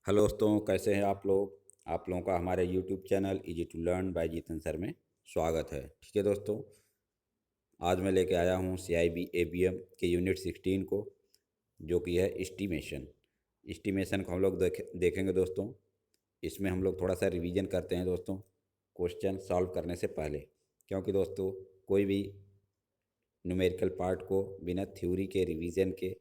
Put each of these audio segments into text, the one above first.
Hello दोस्तों, कैसे हैं आप लोग। आप लोगों का हमारे YouTube channel easy to learn by Jeetan sir में स्वागत है। ठीक है दोस्तों, आज मैं लेके आया हूँ CIB ABM के यूनिट 16 को, जो कि है एस्टीमेशन। एस्टीमेशन को हम लोग देखेंगे दोस्तों। इसमें हम लोग थोड़ा सा रिवीजन करते हैं दोस्तों, क्वेश्चन सॉल्व करने से पहले, क्योंकि दोस्तों कोई भी न्यूमेरिकल पार्ट को बिना थ्योरी के रिवीजन के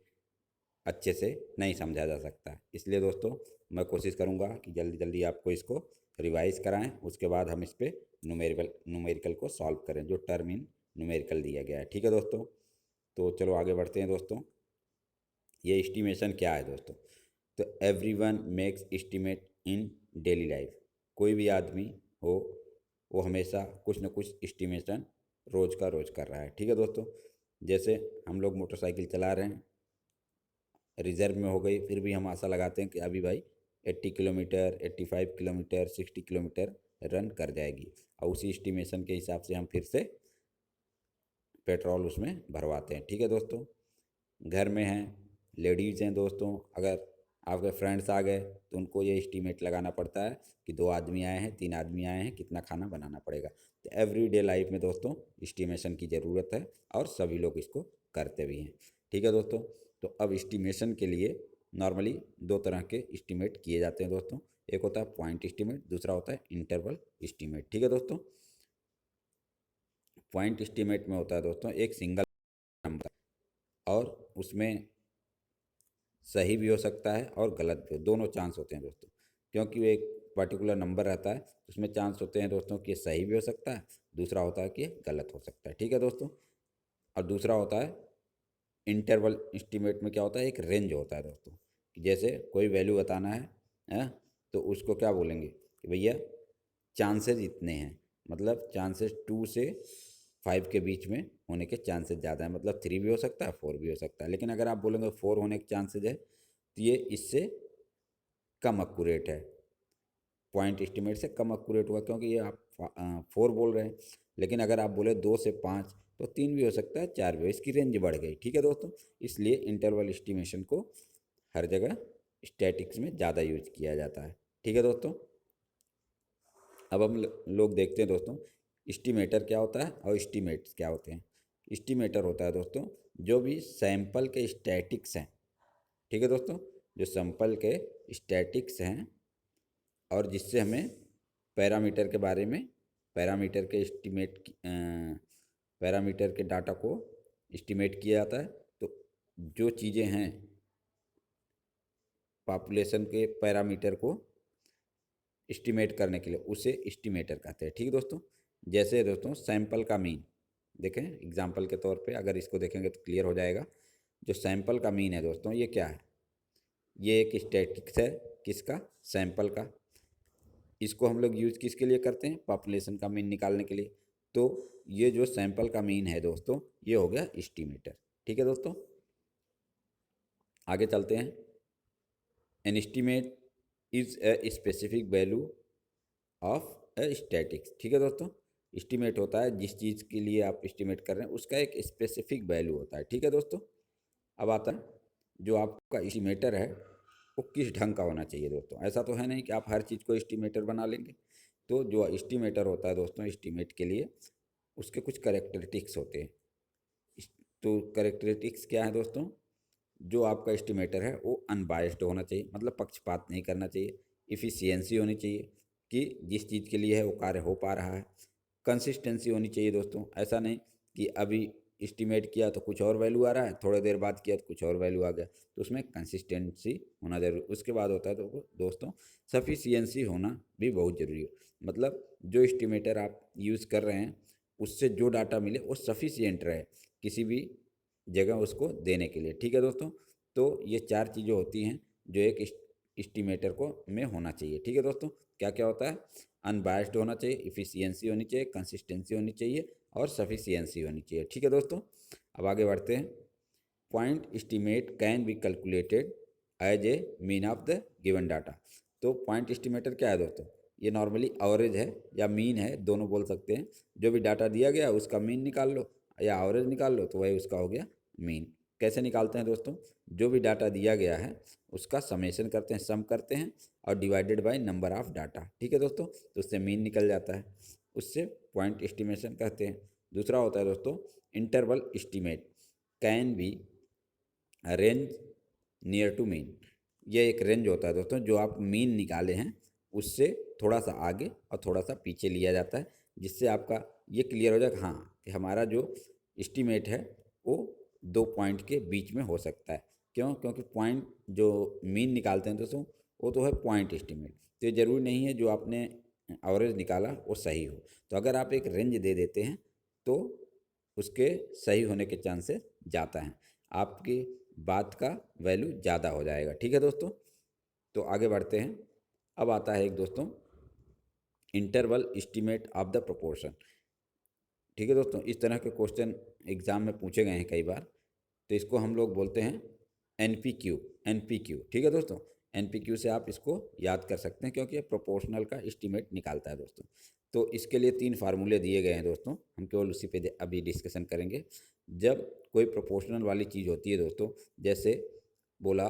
अच्छे से नहीं समझा जा सकता। इसलिए दोस्तों मैं कोशिश करूंगा कि जल्दी जल्दी आपको इसको रिवाइज कराएं, उसके बाद हम इस पर न्यूमेरिकल को सॉल्व करें जो टर्म इन न्यूमेरिकल दिया गया है। ठीक है दोस्तों, तो चलो आगे बढ़ते हैं दोस्तों। ये एस्टिमेशन क्या है दोस्तों? तो एवरीवन मेक्स एस्टिमेट इन डेली लाइफ। कोई भी आदमी हो वो हमेशा कुछ न कुछ एस्टिमेशन रोज़ का रोज़ कर रहा है। ठीक है दोस्तों, जैसे हम लोग मोटरसाइकिल चला रहे हैं, रिजर्व में हो गई, फिर भी हम आशा लगाते हैं कि अभी भाई 80 किलोमीटर, 85 किलोमीटर, 60 किलोमीटर रन कर जाएगी, और उसी एस्टिमेशन के हिसाब से हम फिर से पेट्रोल उसमें भरवाते हैं। ठीक है दोस्तों, घर में हैं, लेडीज़ हैं दोस्तों, अगर आपके फ्रेंड्स आ गए तो उनको ये एस्टीमेट लगाना पड़ता है कि 2 आदमी आए हैं, 3 आदमी आए हैं, कितना खाना बनाना पड़ेगा। तो एवरीडे लाइफ में दोस्तों एस्टीमेशन की ज़रूरत है, और सभी लोग इसको करते भी हैं। ठीक है दोस्तों, तो अब एस्टीमेशन के लिए नॉर्मली 2 तरह के एस्टीमेट किए जाते हैं दोस्तों। एक होता है पॉइंट एस्टीमेट, दूसरा होता है इंटरवल एस्टीमेट। ठीक है दोस्तों, पॉइंट एस्टीमेट में होता है दोस्तों एक सिंगल नंबर, और उसमें सही भी हो सकता है और गलत भी, दोनों चांस होते हैं दोस्तों। क्योंकि वो एक पर्टिकुलर नंबर रहता है, उसमें चांस होते हैं दोस्तों कि सही भी हो सकता है, दूसरा होता है कि गलत हो सकता है। ठीक है दोस्तों, और दूसरा होता है इंटरवल एस्टीमेट में क्या होता है, एक रेंज होता है दोस्तों, कि जैसे कोई वैल्यू बताना है तो उसको क्या बोलेंगे कि भैया चांसेस इतने हैं, मतलब चांसेस 2 से 5 के बीच में होने के चांसेस ज़्यादा है, मतलब 3 भी हो सकता है, 4 भी हो सकता है। लेकिन अगर आप बोलेंगे 4 होने के चांसेस है, तो ये इससे कम अक्यूरेट है, पॉइंट एस्टिमेट से कम अक्यूरेट हुआ, क्योंकि ये आप 4 बोल रहे हैं। लेकिन अगर आप बोले 2 से 5, तो 3 भी हो सकता है, 4 भी हो, इसकी रेंज बढ़ गई। ठीक है दोस्तों, इसलिए इंटरवल एस्टिमेशन को हर जगह स्टैटिक्स में ज़्यादा यूज किया जाता है। ठीक है दोस्तों, अब हम लोग देखते हैं दोस्तों एस्टिमेटर क्या होता है और एस्टिमेट्स क्या होते हैं। एस्टिमेटर होता है दोस्तों जो भी सैंपल के स्टैटिक्स हैं, ठीक है दोस्तों, जो सैंपल के स्टैटिक्स हैं, और जिससे हमें पैरामीटर के बारे में, पैरामीटर के पैरामीटर के डाटा को एस्टिमेट किया जाता है। तो जो चीज़ें हैं पॉपुलेशन के पैरामीटर को एस्टिमेट करने के लिए, उसे एस्टिमेटर कहते हैं। ठीक है दोस्तों, जैसे दोस्तों सैंपल का मीन देखें, एग्जांपल के तौर पे अगर इसको देखेंगे तो क्लियर हो जाएगा। जो सैंपल का मीन है दोस्तों, ये क्या है? ये एक स्टैटिक्स है, किसका? सैंपल का। इसको हम लोग यूज़ किसके लिए करते हैं? पॉपुलेशन का मीन निकालने के लिए। तो ये जो सैंपल का मीन है दोस्तों, ये हो गया एस्टिमेटर। ठीक है दोस्तों, आगे चलते हैं। An estimate is a specific value of A statics. ठीक है दोस्तों, एस्टिमेट होता है जिस चीज़ के लिए आप एस्टिमेट कर रहे हैं उसका एक स्पेसिफिक वैल्यू होता है। ठीक है दोस्तों, अब आता है जो आपका एस्टिमेटर है वो किस ढंग का होना चाहिए दोस्तों। ऐसा तो है नहीं कि आप हर चीज़ को एस्टिमेटर बना लेंगे। तो जो एस्टिमेटर होता है दोस्तों, एस्टिमेट के लिए उसके कुछ करेक्टरिस्टिक्स होते हैं। तो करेक्टरिस्टिक्स क्या है दोस्तों? जो आपका एस्टिमेटर है वो अनबायस्ड होना चाहिए, मतलब पक्षपात नहीं करना चाहिए। इफ़िशियंसी होनी चाहिए कि जिस चीज़ के लिए है वो कार्य हो पा रहा है। कंसिस्टेंसी होनी चाहिए दोस्तों, ऐसा नहीं कि अभी एस्टिमेट किया तो कुछ और वैल्यू आ रहा है, थोड़ी देर बाद किया तो कुछ और वैल्यू आ गया। तो उसमें कंसिस्टेंसी होना जरूरी। उसके बाद होता है तो दोस्तों सफिशियंसी होना भी बहुत ज़रूरी है, मतलब जो एस्टिमेटर आप यूज़ कर रहे हैं उससे जो डाटा मिले वो सफिशियंट रहे किसी भी जगह उसको देने के लिए। ठीक है दोस्तों, तो ये 4 चीज़ें होती हैं जो एक एस्टिमेटर को में होना चाहिए। ठीक है दोस्तों, क्या क्या होता है? अनबायस्ड होना चाहिए, इफ़िशियंसी होनी चाहिए, कंसिस्टेंसी होनी चाहिए, और सफिशियंसी होनी चाहिए। ठीक है दोस्तों, अब आगे बढ़ते हैं। Point estimate can be calculated as a mean of the given data. तो पॉइंट एस्टिमेटर क्या है दोस्तों? ये नॉर्मली एवरेज है या मीन है, दोनों बोल सकते हैं। जो भी डाटा दिया गया उसका मीन निकाल लो या एवरेज निकाल लो, तो वही उसका हो गया मीन। कैसे निकालते हैं दोस्तों? जो भी डाटा दिया गया है उसका समेशन करते हैं, सम करते हैं और divided by number of data. ठीक है दोस्तों, तो उससे मीन निकल जाता है, उससे पॉइंट एस्टिमेशन कहते हैं। दूसरा होता है दोस्तों interval estimate, can be range near to mean. ये एक रेंज होता है दोस्तों, जो आप मीन निकाले हैं उससे थोड़ा सा आगे और थोड़ा सा पीछे लिया जाता है, जिससे आपका ये क्लियर हो जाए कि हाँ कि हमारा जो एस्टीमेट है वो 2 पॉइंट के बीच में हो सकता है। क्यों? क्योंकि पॉइंट जो मीन निकालते हैं दोस्तों वो तो है पॉइंट एस्टीमेट, तो ये ज़रूरी नहीं है जो आपने एवरेज निकाला वो सही हो। तो अगर आप एक रेंज दे देते हैं तो उसके सही होने के चांसेस ज़्यादा हैं, आपकी बात का वैल्यू ज़्यादा हो जाएगा। ठीक है दोस्तों, तो आगे बढ़ते हैं। अब आता है एक दोस्तों interval estimate of the proportion. ठीक है दोस्तों, इस तरह के क्वेश्चन एग्जाम में पूछे गए हैं कई बार, तो इसको हम लोग बोलते हैं एनपीक्यू। एनपीक्यू, ठीक है दोस्तों, एनपीक्यू से आप इसको याद कर सकते हैं क्योंकि ये प्रोपोर्शनल का एस्टीमेट निकालता है दोस्तों। तो इसके लिए 3 फार्मूले दिए गए हैं दोस्तों, हम केवल उसी पे अभी डिस्कशन करेंगे। जब कोई प्रोपोर्शनल वाली चीज़ होती है दोस्तों, जैसे बोला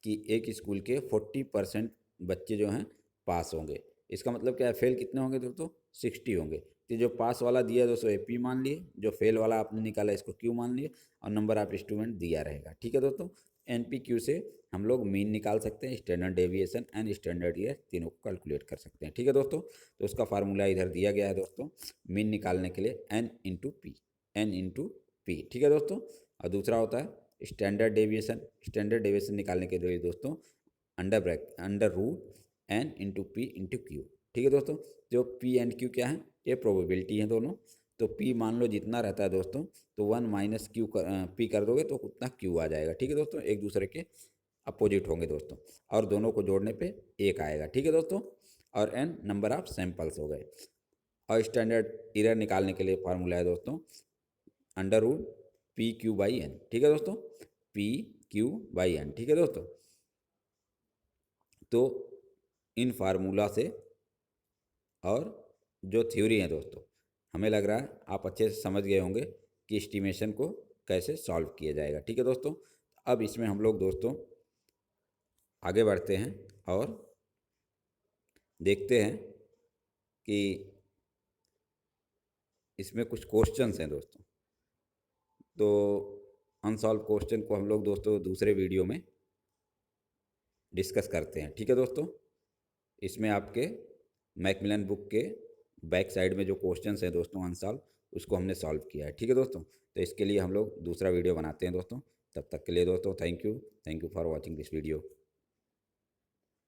कि एक स्कूल के 40% बच्चे जो हैं पास होंगे, इसका मतलब क्या है? फेल कितने होंगे दोस्तों? 60 होंगे। तो जो पास वाला दिया है दोस्तों ये पी मान लिए, जो फेल वाला आपने निकाला इसको क्यू मान लिए, और नंबर ऑफ स्टूडेंट दिया रहेगा। ठीक है दोस्तों, एनपीक्यू से हम लोग मीन निकाल सकते हैं, standard deviation and standard year तीनों को कैलकुलेट कर सकते हैं। ठीक है दोस्तों, तो उसका फार्मूला इधर दिया गया है दोस्तों, मीन निकालने के लिए n into p, n into p. ठीक है दोस्तों, और दूसरा होता है स्टैंडर्ड डेविएशन। स्टैंडर्ड डेविएशन निकालने के लिए दोस्तों under root n into p into q. ठीक है दोस्तों, जो पी एंड क्यू क्या है? ये प्रोबेबिलिटी है दोनों। तो पी मान लो जितना रहता है दोस्तों, तो 1 माइनस क्यू पी कर दोगे तो उतना क्यू आ जाएगा। ठीक है दोस्तों, एक दूसरे के अपोजिट होंगे दोस्तों, और दोनों को जोड़ने पे 1 आएगा। ठीक है दोस्तों, और एन नंबर ऑफ सैंपल्स हो गए। और स्टैंडर्ड एरर निकालने के लिए फार्मूला है दोस्तों under root p q by n. ठीक है दोस्तों, पी क्यू बाई एन। ठीक है दोस्तों, तो इन फार्मूला से और जो थ्योरी है दोस्तों, हमें लग रहा है आप अच्छे से समझ गए होंगे कि एस्टिमेशन को कैसे सॉल्व किया जाएगा। ठीक है दोस्तों, अब इसमें हम लोग दोस्तों आगे बढ़ते हैं और देखते हैं कि इसमें कुछ क्वेश्चंस हैं दोस्तों। तो अनसॉल्व क्वेश्चन को हम लोग दोस्तों दूसरे वीडियो में डिस्कस करते हैं। ठीक है दोस्तों, इसमें आपके मैकमिलन बुक के बैक साइड में जो क्वेश्चंस हैं दोस्तों अनसॉल्व, उसको हमने सॉल्व किया है। ठीक है दोस्तों, तो इसके लिए हम लोग दूसरा वीडियो बनाते हैं दोस्तों। तब तक के लिए दोस्तों thank you for watching this video.